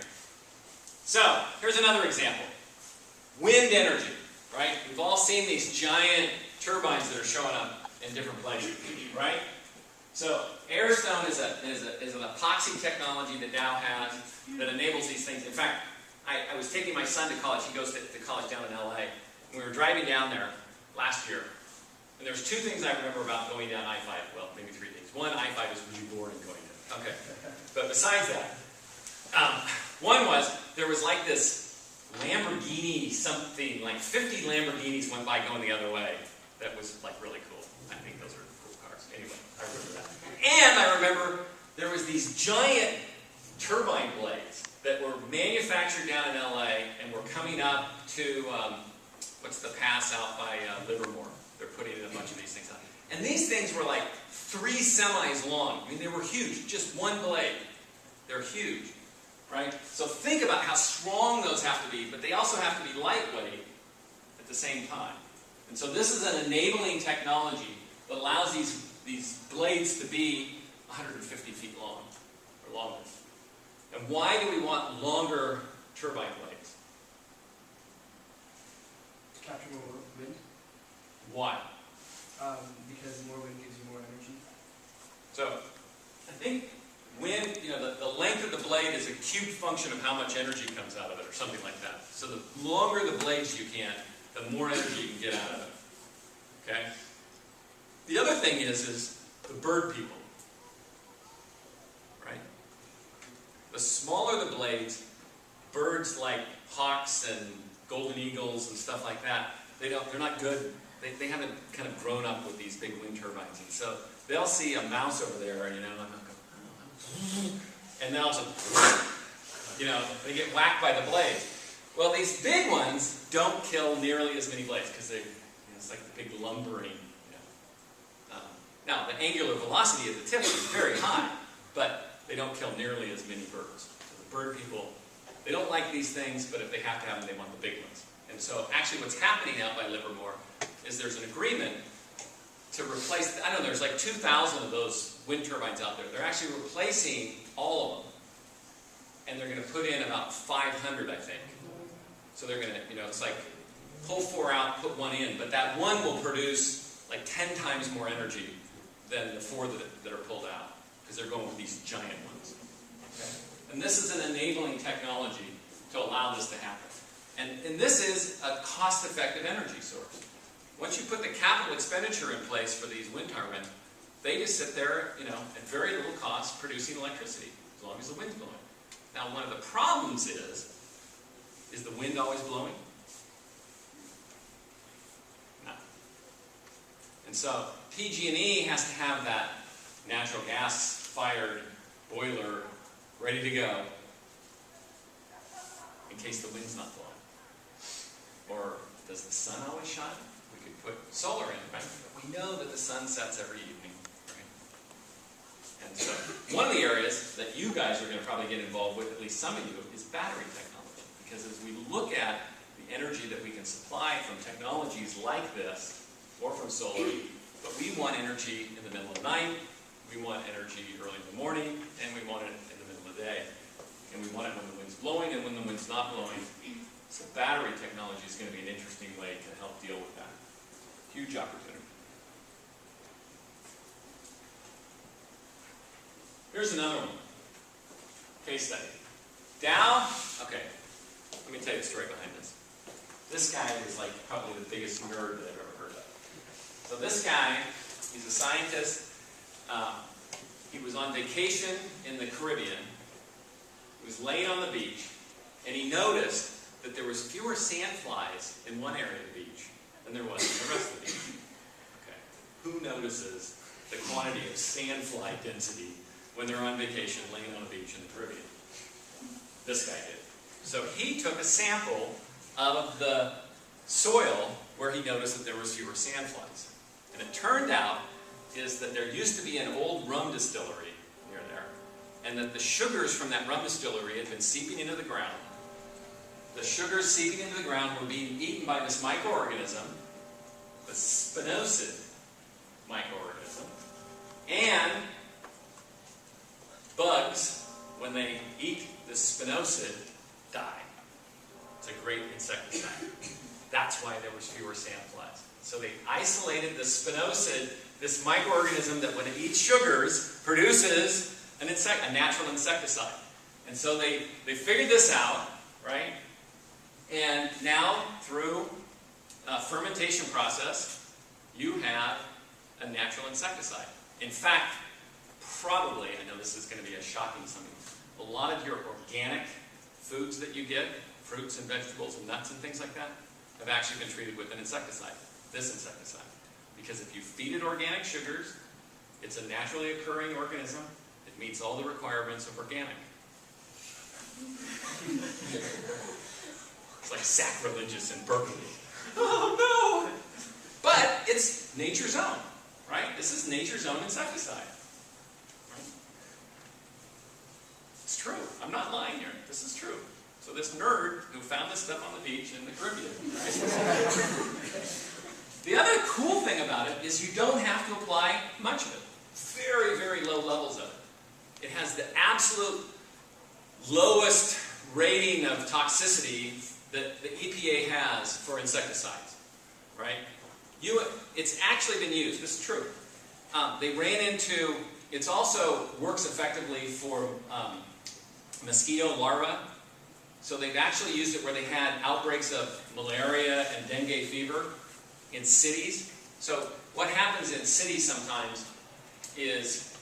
So, here's another example. Wind energy, right? We've all seen these giant turbines that are showing up in different places, right? So, Airstone is an epoxy technology that Dow has that enables these things. In fact, I was taking my son to college. He goes to college down in LA. We were driving down there last year, and there's 2 things I remember about going down I-5. Well, maybe 3 things. One, I-5 is really boring going down. Okay. But besides that, one was, there was like this Lamborghini something, like 50 Lamborghinis went by going the other way. That was like really cool. I think those are cool cars. Anyway, I remember that. And I remember there was these giant turbine blades that were manufactured down in LA and were coming up to, what's the pass out by Livermore? They're putting in a bunch of these things out. And these things were like 3 semis long. I mean, they were huge, just one blade. They're huge, right? So think about how strong those have to be, but they also have to be lightweight at the same time. And so this is an enabling technology that allows these blades to be 150 feet long, or longer. And why do we want longer turbine blades? Capture more wind. Why? Because more wind gives you more energy. So, I think wind, you know, the length of the blade is a cubed function of how much energy comes out of it, or something like that. So the longer the blades you can, the more energy you can get out of it. Okay? The other thing is the bird people. Right? The smaller the blades, birds like hawks and golden eagles and stuff like that, they're not good. They haven't kind of grown up with these big wind turbines. And so they'll see a mouse over there, you know, and they'll go, oh, and they'll just, you know, they get whacked by the blade. Well, these big ones don't kill nearly as many blades because it's like the big lumbering. You know. Now, the angular velocity of the tip is very high, but they don't kill nearly as many birds. So the bird people, they don't like these things, but if they have to have them, they want the big ones. And so actually what's happening out by Livermore is there's an agreement to replace, I don't know, there's like 2,000 of those wind turbines out there. They're actually replacing all of them. And they're going to put in about 500, I think. So they're going to, you know, it's like pull 4 out, put 1 in. But that one will produce like 10 times more energy than the 4 that are pulled out. Because they're going with these giant ones. Okay? And this is an enabling technology to allow this to happen. And this is a cost-effective energy source. Once you put the capital expenditure in place for these wind turbines, they just sit there, you know, at very little cost producing electricity, as long as the wind's blowing. Now, one of the problems is the wind always blowing? No. And so, PG&E has to have that natural gas-fired boiler ready to go in case the wind's not blowing. Or does the sun always shine? put solar in, right? We know that the sun sets every evening, right? And so, one of the areas that you guys are going to probably get involved with, at least some of you, is battery technology. Because as we look at the energy that we can supply from technologies like this, or from solar, but we want energy in the middle of the night, we want energy early in the morning, and we want it in the middle of the day. And we want it when the wind's blowing and when the wind's not blowing. So battery technology is going to be an interesting way to help deal with that. Huge opportunity. Here's another one. Case study. Dow, okay, let me tell you the story behind this. This guy is like probably the biggest nerd that I've ever heard of. So this guy, he's a scientist. He was on vacation in the Caribbean. He was laying on the beach, and he noticed that there was fewer sandflies in one area of the beach than there was in the rest of the beach. Okay. Who notices the quantity of sandfly density when they're on vacation laying on a beach in the Caribbean? This guy did. So he took a sample of the soil where he noticed that there was fewer sandflies. And it turned out is that there used to be an old rum distillery near there, and that the sugars from that rum distillery had been seeping into the ground. The sugars seeping into the ground were being eaten by this microorganism, the spinosad microorganism, and bugs, when they eat the spinosad, die. It's a great insecticide. That's why there was fewer sandflies. So they isolated the spinosad, this microorganism that when it eats sugars, produces a natural insecticide. And so they figured this out, right? And now, through a fermentation process, you have a natural insecticide. In fact, probably, I know this is going to be a shocking to some of you, a lot of your organic foods that you get, fruits and vegetables and nuts and things like that, have actually been treated with an insecticide, this insecticide. Because if you feed it organic sugars, it's a naturally occurring organism, it meets all the requirements of organic. It's like sacrilegious in Berkeley. Oh no! But it's nature's own, right? This is nature's own insecticide. Right? It's true. I'm not lying here. This is true. So this nerd who found this stuff on the beach in the Caribbean, right? The other cool thing about it is you don't have to apply much of it. Very, very low levels of it. It has the absolute lowest rating of toxicity that the EPA has for insecticides, right? It's actually been used. This is true. They ran into. It also works effectively for mosquito larvae. So they've actually used it where they had outbreaks of malaria and dengue fever in cities. So what happens in cities sometimes is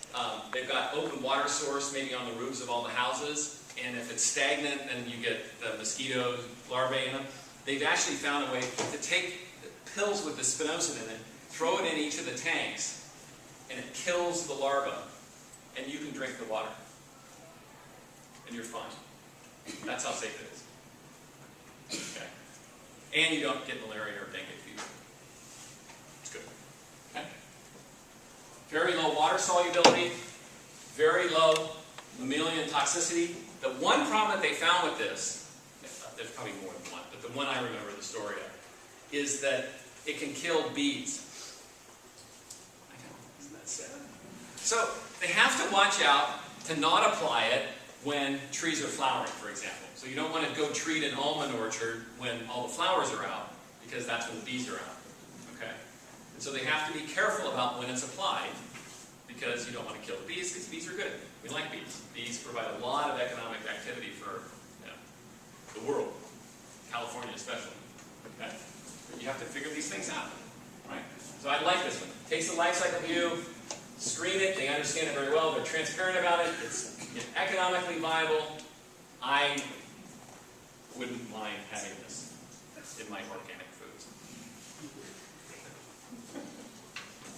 they've got open water source maybe on the roofs of all the houses, and if it's stagnant, then you get the mosquito larvae in them. They've actually found a way to take pills with the spinosad in it, throw it in each of the tanks, and it kills the larva, and you can drink the water, and you're fine. That's how safe it is. Okay. And you don't get malaria or dengue fever. It's good. Okay. Very low water solubility, very low mammalian toxicity. The one problem that they found with this, there's probably more than one, but the one I remember the story of, is that it can kill bees. I know, isn't that sad? So they have to watch out to not apply it when trees are flowering, for example. So you don't want to go treat an almond orchard when all the flowers are out, because that's when the bees are out. Okay? And so they have to be careful about when it's applied, because you don't want to kill the bees, because bees are good. We like bees. Bees provide a lot of economic activity for the world, California especially. Okay? But you have to figure these things out. Right? So I like this one. Takes the life cycle view, screen it, they understand it very well, they're transparent about it, it's economically viable. I wouldn't mind having this in my organic foods.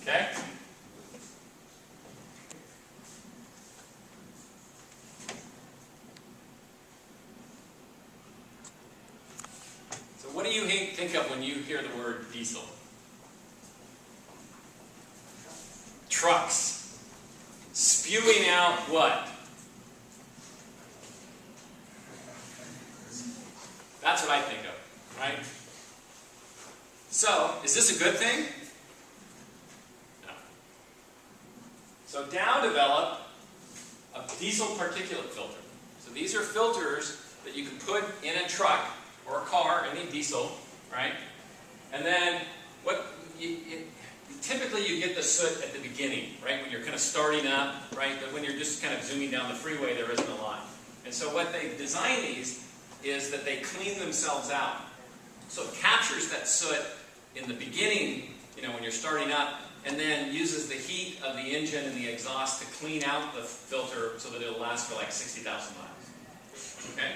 Okay? So what do you think of when you hear the word diesel? trucks spewing out what? That's what I think of, right? So, is this a good thing? No. So Dow developed a diesel particulate filter. So these are filters that you can put in a truck or a car, any diesel, right? And then typically you get the soot at the beginning, right? When you're kind of starting up, right? But when you're just kind of zooming down the freeway, there isn't a lot. And so what they've designed these is that they clean themselves out. So it captures that soot in the beginning, when you're starting up, and then uses the heat of the engine and the exhaust to clean out the filter so that it'll last for like 60,000 miles. Okay?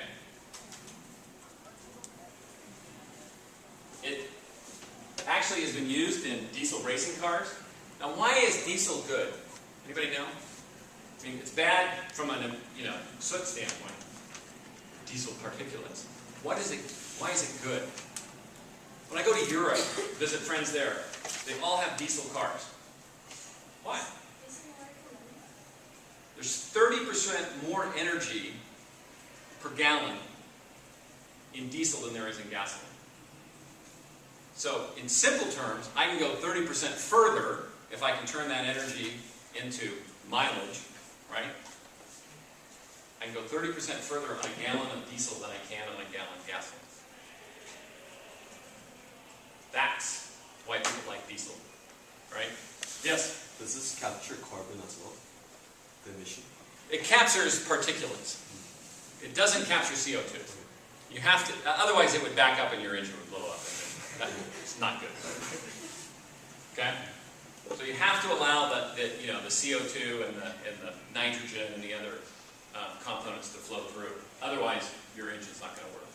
It actually has been used in diesel racing cars. Now, why is diesel good? Anybody know? I mean, it's bad from a soot standpoint. Diesel particulates. Why is it good? When I go to Europe, visit friends there, they all have diesel cars. Why? There's 30% more energy per gallon in diesel than there is in gasoline. So, in simple terms, I can go 30% further if I can turn that energy into mileage, right? I can go 30% further on a gallon of diesel than I can on a gallon of gasoline. That's why people like diesel, right? Yes? Does this capture carbon as well? The emission? It captures particulates. It doesn't capture CO2. You have to, otherwise it would back up and your engine would blow up. It's not good. Okay? So you have to allow the CO2 and the nitrogen and the other components to flow through. Otherwise, your engine's not going to work.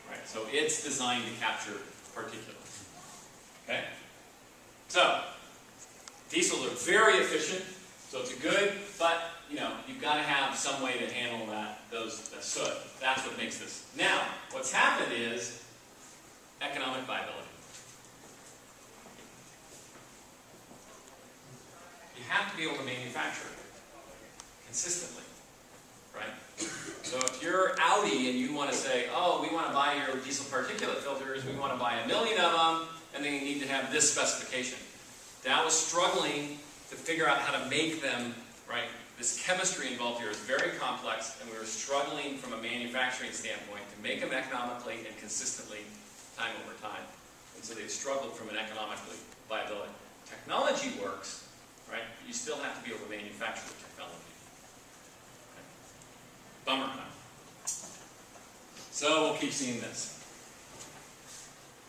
Right? So it's designed to capture particulates. Okay? So, diesels are very efficient, so it's a good, but you've got to have some way to handle that soot. That's what makes this. Now, what's happened is economic viability. You have to be able to manufacture it consistently, right? So if you're Audi and you want to say, oh, we want to buy your diesel particulate filters, we want to buy 1 million of them, and then you need to have this specification. Dow was struggling to figure out how to make them, right? This chemistry involved here is very complex, and we were struggling from a manufacturing standpoint to make them economically and consistently time over time. And so they struggled from an economically viability. Technology works, right? But you still have to be able to manufacture the technology. Okay. Bummer, huh? So we'll keep seeing this.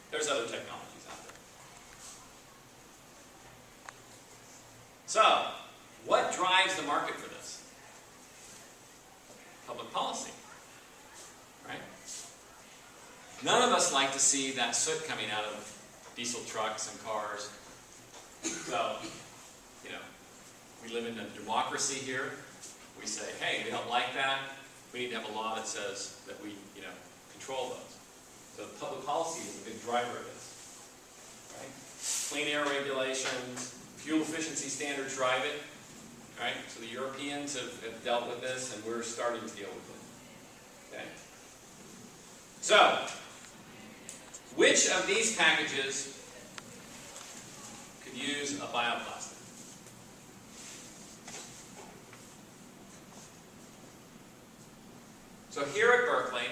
There's other technologies out there. So, what drives the market for this? Public policy, right? None of us like to see that soot coming out of diesel trucks and cars. So, we live in a democracy here. We say, hey, we don't like that. We need to have a law that says that we, control those. So public policy is a big driver of this, right? Clean air regulations, fuel efficiency standards drive it, right? So the Europeans have dealt with this, and we're starting to deal with it. Okay. So, which of these packages could use a bioplastic? So here at Berkeley,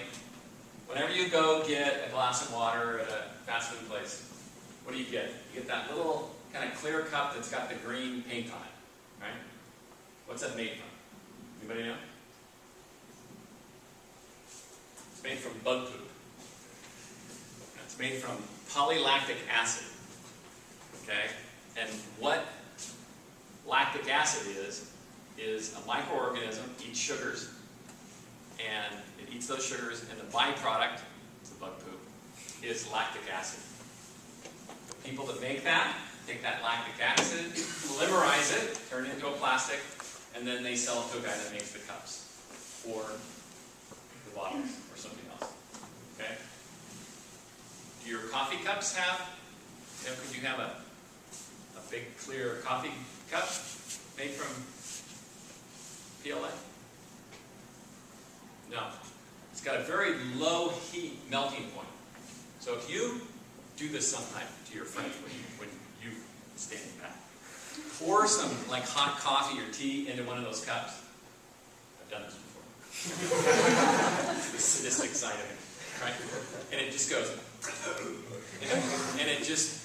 whenever you go get a glass of water at a fast food place, what do you get? You get that little kind of clear cup that's got the green paint on it, right? What's that made from? Anybody know? It's made from bug poop. It's made from polylactic acid. Okay? And what lactic acid is a microorganism, eats sugars, and it eats those sugars, and the byproduct, the bug poop, is lactic acid. The people that make that take that lactic acid, polymerize it, turn it into a plastic, and then they sell it to a guy that makes the cups or the bottles or something else. Okay? Do your coffee cups have? Could you have a big clear coffee cup? made from PLA? No. It's got a very low heat melting point. So if you do this sometime to your friends when you standing back, pour some like hot coffee or tea into one of those cups. I've done this before. The sadistic side of it, right? And it just goes, and it just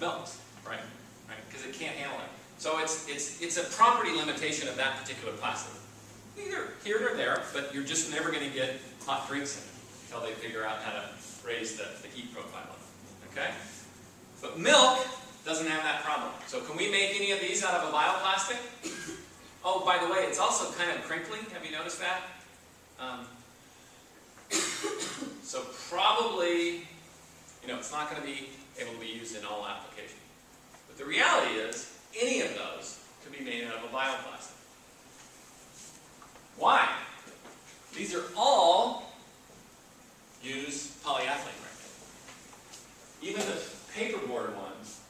melts, right? Because it can't handle it. So it's a property limitation of that particular plastic. Either here or there, but you're just never going to get hot drinks in it until they figure out how to raise the heat profile of it. Okay? But milk doesn't have that problem. So can we make any of these out of a bioplastic? Oh, by the way, it's also kind of crinkly. Have you noticed that? So probably, it's not going to be able to be used in all applications. But the reality is, any of those can be made out of a bioplastic. Why? These are all use polyethylene right now. Even the paperboard ones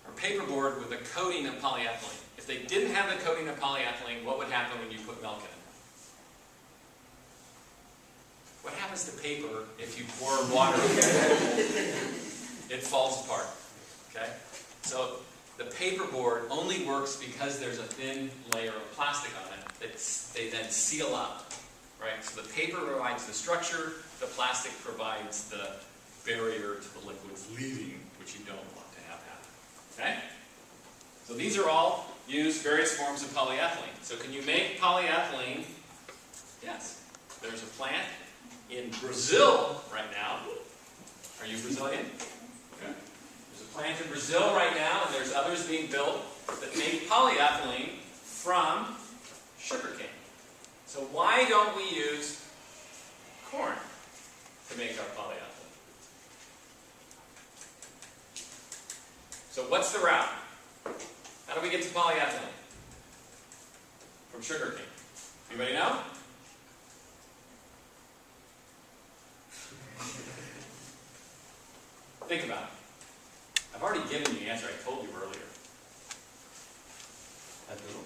are paperboard with a coating of polyethylene. If they didn't have the coating of polyethylene, what would happen when you put milk in it? What happens to paper if you pour water in it? It falls apart. Okay? So the paperboard only works because there's a thin layer of plastic on it that they then seal up. Right? So the paper provides the structure, the plastic provides the barrier to the liquids leaving, which you don't want to have happen. Okay? So these are all used various forms of polyethylene. So can you make polyethylene? Yes. There's a plant in Brazil right now. Are you Brazilian? Okay. There's a plant in Brazil right now, and there's others being built that make polyethylene from sugarcane. So why don't we use corn to make our polyethylene? So what's the route? How do we get to polyethylene? From sugarcane. Anybody know? Think about it. I've already given you the answer I told you earlier. Ethanol.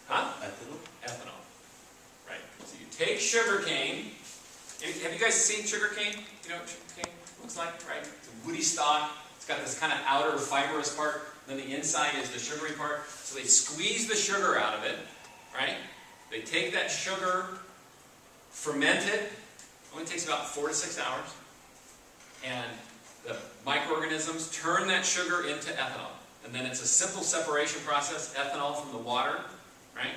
Huh? Ethanol. Ethanol. Right. So you take sugarcane. Have you guys seen sugarcane? You know what sugarcane looks like, right? It's a woody stalk. It's got this kind of outer fibrous part. Then the inside is the sugary part. So they squeeze the sugar out of it, right? They take that sugar, ferment it. Only takes about 4 to 6 hours. And the microorganisms turn that sugar into ethanol. And then it's a simple separation process, ethanol from the water, right?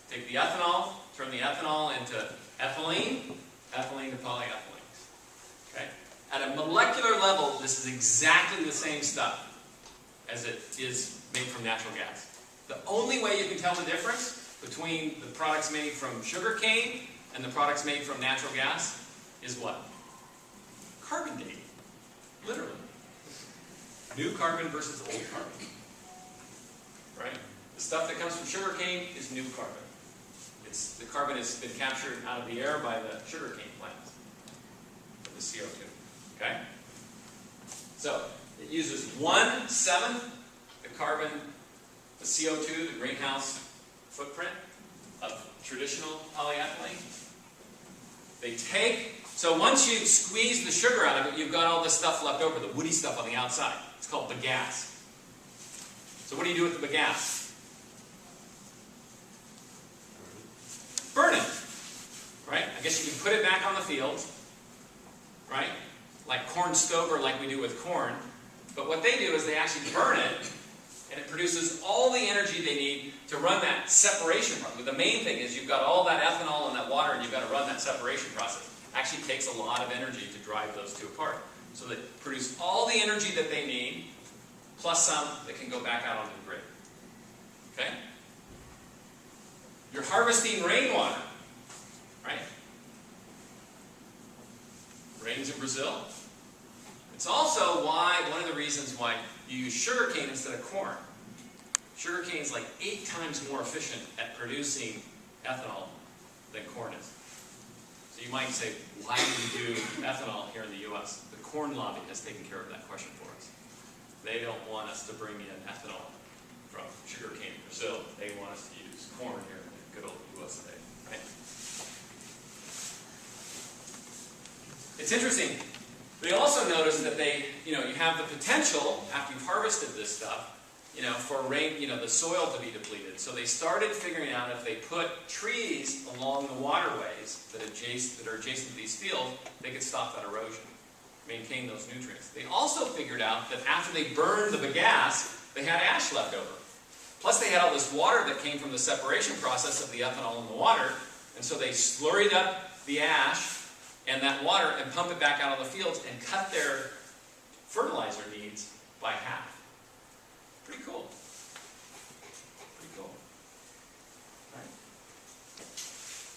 Take the ethanol, turn the ethanol into ethylene, ethylene to polyethylene. Okay? At a molecular level, this is exactly the same stuff as it is made from natural gas. The only way you can tell the difference between the products made from sugarcane and the products made from natural gas is what? Carbon dating. Literally. New carbon versus old carbon. Right? The stuff that comes from sugarcane is new carbon. The carbon has been captured out of the air by the sugarcane plants. The CO2. Okay? So, it uses 1/7 the carbon, the CO2, the greenhouse footprint of traditional polyethylene. So once you squeeze the sugar out of it, you've got all this stuff left over, the woody stuff on the outside. It's called bagasse. So what do you do with the bagasse? Burn it. Right? I guess you can put it back on the field. Right? Like corn stover, like we do with corn. But what they do is they actually burn it, and it produces all the energy they need to run that separation process. The main thing is you've got all that ethanol and that water, and you've got to run that separation process. It actually takes a lot of energy to drive those two apart. So they produce all the energy that they need, plus some that can go back out onto the grid. Okay? You're harvesting rainwater, right? Rains in Brazil. It's also one of the reasons why you use sugarcane instead of corn. Sugarcane is like 8 times more efficient at producing ethanol than corn is. So you might say, why do we do ethanol here in the U.S.? The corn lobby has taken care of that question for us. They don't want us to bring in ethanol from sugarcane in Brazil It's interesting. They also noticed that you have the potential, after you've harvested this stuff, for the soil to be depleted. So they started figuring out if they put trees along the waterways that are adjacent to these fields, they could stop that erosion, maintain those nutrients. They also figured out that after they burned the bagasse, they had ash left over. Plus they had all this water that came from the separation process of the ethanol in the water, and so they slurried up the ash and that water and pump it back out on the fields and cut their fertilizer needs by half. Pretty cool. Pretty cool. Right.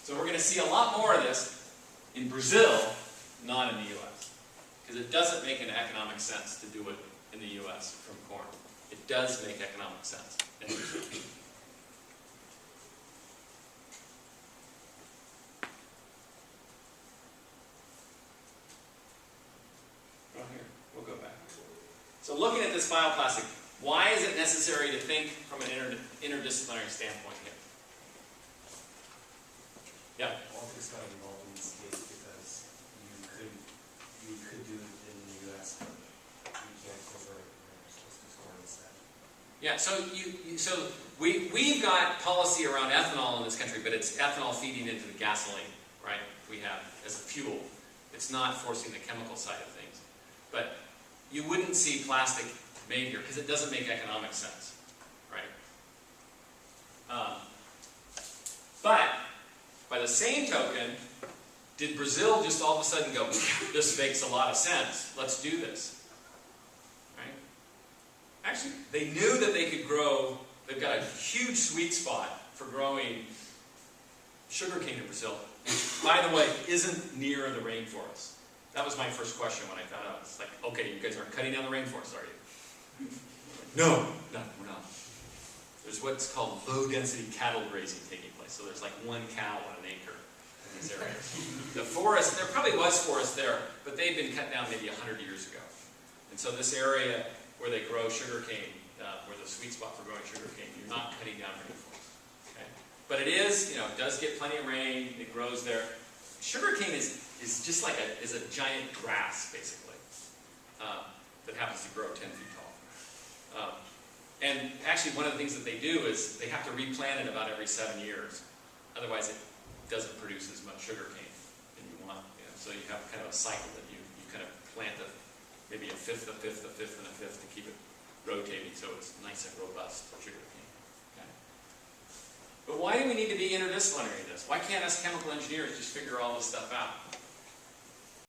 So we're going to see a lot more of this in Brazil, not in the U.S. Because it doesn't make an economic sense to do it in the U.S. from corn. It does make economic sense in Brazil. Here, we'll go back. So looking at this bioplastic, why is it necessary to think from an interdisciplinary standpoint here? Yeah? Politics got involved in this case because you could do it in the US, but you can't convert it. You're supposed to store it instead. Yeah, so we've got policy around ethanol in this country, but it's ethanol feeding into the gasoline, right? We have as a fuel. It's not forcing the chemical side of things. But you wouldn't see plastic made here because it doesn't make economic sense, right? But by the same token, did Brazil just all of a sudden go, this makes a lot of sense, let's do this, right? Actually, they knew that they could grow, they've got a huge sweet spot for growing sugarcane in Brazil, which, by the way, isn't near the rainforest. That was my first question when I found out. It's like, okay, you guys aren't cutting down the rainforest, are you? No, we're not. There's what's called low-density cattle grazing taking place. So there's like 1 cow on an acre in these areas. The forest, there probably was forest there, but they'd been cut down maybe 100 years ago. And so this area where they grow sugarcane, where the sweet spot for growing sugarcane, you're not cutting down rainforest. Okay? But it is, it does get plenty of rain. It grows there. Sugarcane is just like a giant grass, basically, that happens to grow 10 feet tall. And actually, one of the things that they do is they have to replant it about every 7 years. Otherwise, it doesn't produce as much sugarcane that you want. So you have kind of a cycle that you kind of plant maybe a fifth, a fifth, a fifth, and a fifth to keep it rotating so it's nice and robust sugarcane. Okay? But why do we need to be interdisciplinary in this? Why can't us chemical engineers just figure all this stuff out?